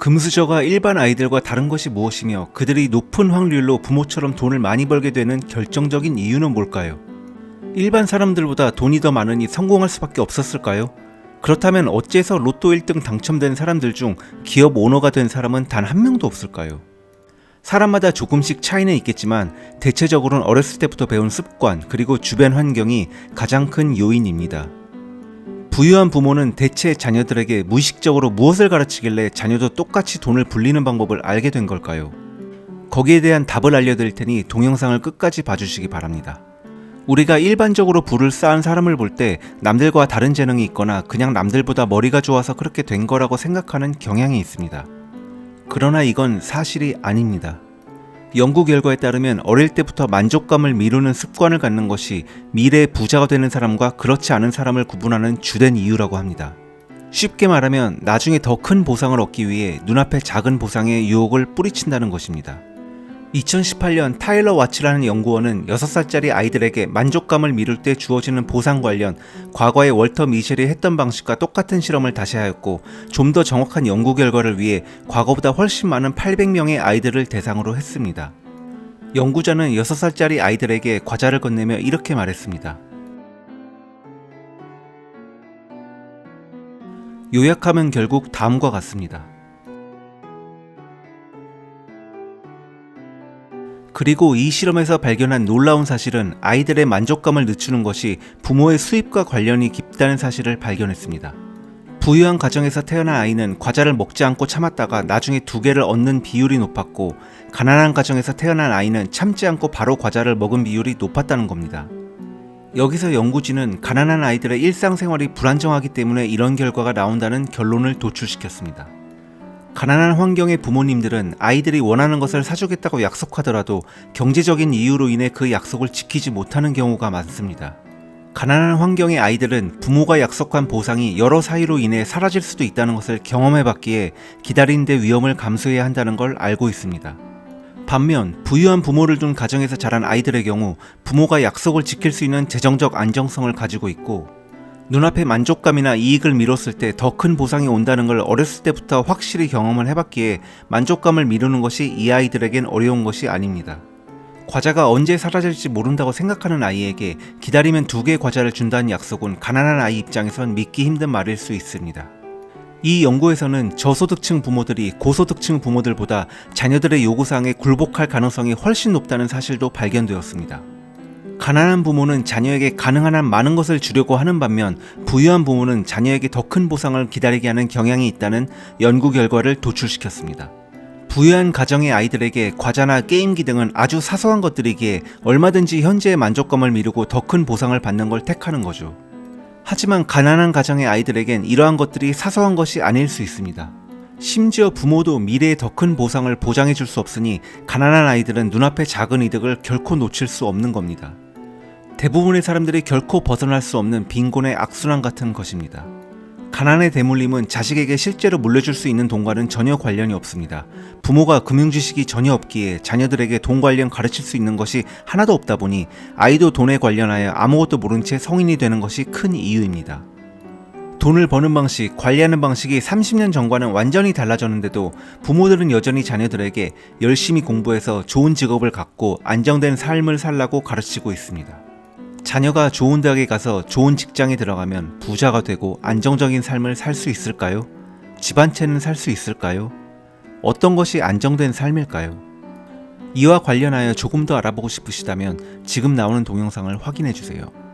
금수저가 일반 아이들과 다른 것이 무엇이며 그들이 높은 확률로 부모처럼 돈을 많이 벌게 되는 결정적인 이유는 뭘까요? 일반 사람들보다 돈이 더 많으니 성공할 수밖에 없었을까요? 그렇다면 어째서 로또 1등 당첨된 사람들 중 기업 오너가 된 사람은 단 한 명도 없을까요? 사람마다 조금씩 차이는 있겠지만 대체적으로는 어렸을 때부터 배운 습관 그리고 주변 환경이 가장 큰 요인입니다. 부유한 부모는 대체 자녀들에게 무의식적으로 무엇을 가르치길래 자녀도 똑같이 돈을 불리는 방법을 알게 된 걸까요? 거기에 대한 답을 알려드릴 테니 동영상을 끝까지 봐주시기 바랍니다. 우리가 일반적으로 부를 쌓은 사람을 볼 때 남들과 다른 재능이 있거나 그냥 남들보다 머리가 좋아서 그렇게 된 거라고 생각하는 경향이 있습니다. 그러나 이건 사실이 아닙니다. 연구 결과에 따르면 어릴 때부터 만족감을 미루는 습관을 갖는 것이 미래의 부자가 되는 사람과 그렇지 않은 사람을 구분하는 주된 이유라고 합니다. 쉽게 말하면 나중에 더 큰 보상을 얻기 위해 눈앞의 작은 보상에 유혹을 뿌리친다는 것입니다. 2018년 타일러 와츠라는 연구원은 6살짜리 아이들에게 만족감을 미룰 때 주어지는 보상 관련 과거의 월터 미셸이 했던 방식과 똑같은 실험을 다시 하였고 좀 더 정확한 연구 결과를 위해 과거보다 훨씬 많은 800명의 아이들을 대상으로 했습니다. 연구자는 6살짜리 아이들에게 과자를 건네며 이렇게 말했습니다. 요약하면 결국 다음과 같습니다. 그리고 이 실험에서 발견한 놀라운 사실은 아이들의 만족감을 늦추는 것이 부모의 수입과 관련이 깊다는 사실을 발견했습니다. 부유한 가정에서 태어난 아이는 과자를 먹지 않고 참았다가 나중에 2개를 얻는 비율이 높았고 가난한 가정에서 태어난 아이는 참지 않고 바로 과자를 먹은 비율이 높았다는 겁니다. 여기서 연구진은 가난한 아이들의 일상생활이 불안정하기 때문에 이런 결과가 나온다는 결론을 도출시켰습니다. 가난한 환경의 부모님들은 아이들이 원하는 것을 사주겠다고 약속하더라도 경제적인 이유로 인해 그 약속을 지키지 못하는 경우가 많습니다. 가난한 환경의 아이들은 부모가 약속한 보상이 여러 사유로 인해 사라질 수도 있다는 것을 경험해봤기에 기다리는 데 위험을 감수해야 한다는 걸 알고 있습니다. 반면 부유한 부모를 둔 가정에서 자란 아이들의 경우 부모가 약속을 지킬 수 있는 재정적 안정성을 가지고 있고 눈앞의 만족감이나 이익을 미뤘을 때 더 큰 보상이 온다는 걸 어렸을 때부터 확실히 경험을 해봤기에 만족감을 미루는 것이 이 아이들에겐 어려운 것이 아닙니다. 과자가 언제 사라질지 모른다고 생각하는 아이에게 기다리면 2개의 과자를 준다는 약속은 가난한 아이 입장에선 믿기 힘든 말일 수 있습니다. 이 연구에서는 저소득층 부모들이 고소득층 부모들보다 자녀들의 요구사항에 굴복할 가능성이 훨씬 높다는 사실도 발견되었습니다. 가난한 부모는 자녀에게 가능한 한 많은 것을 주려고 하는 반면 부유한 부모는 자녀에게 더 큰 보상을 기다리게 하는 경향이 있다는 연구 결과를 도출시켰습니다. 부유한 가정의 아이들에게 과자나 게임기 등은 아주 사소한 것들이기에 얼마든지 현재의 만족감을 미루고 더 큰 보상을 받는 걸 택하는 거죠. 하지만 가난한 가정의 아이들에겐 이러한 것들이 사소한 것이 아닐 수 있습니다. 심지어 부모도 미래에 더 큰 보상을 보장해 줄 수 없으니 가난한 아이들은 눈앞의 작은 이득을 결코 놓칠 수 없는 겁니다. 대부분의 사람들이 결코 벗어날 수 없는 빈곤의 악순환 같은 것입니다. 가난의 대물림은 자식에게 실제로 물려줄 수 있는 돈과는 전혀 관련이 없습니다. 부모가 금융지식이 전혀 없기에 자녀들에게 돈 관련 가르칠 수 있는 것이 하나도 없다 보니 아이도 돈에 관련하여 아무것도 모른 채 성인이 되는 것이 큰 이유입니다. 돈을 버는 방식, 관리하는 방식이 30년 전과는 완전히 달라졌는데도 부모들은 여전히 자녀들에게 열심히 공부해서 좋은 직업을 갖고 안정된 삶을 살라고 가르치고 있습니다. 자녀가 좋은 대학에 가서 좋은 직장에 들어가면 부자가 되고 안정적인 삶을 살 수 있을까요? 집 한 채는 살 수 있을까요? 어떤 것이 안정된 삶일까요? 이와 관련하여 조금 더 알아보고 싶으시다면 지금 나오는 동영상을 확인해주세요.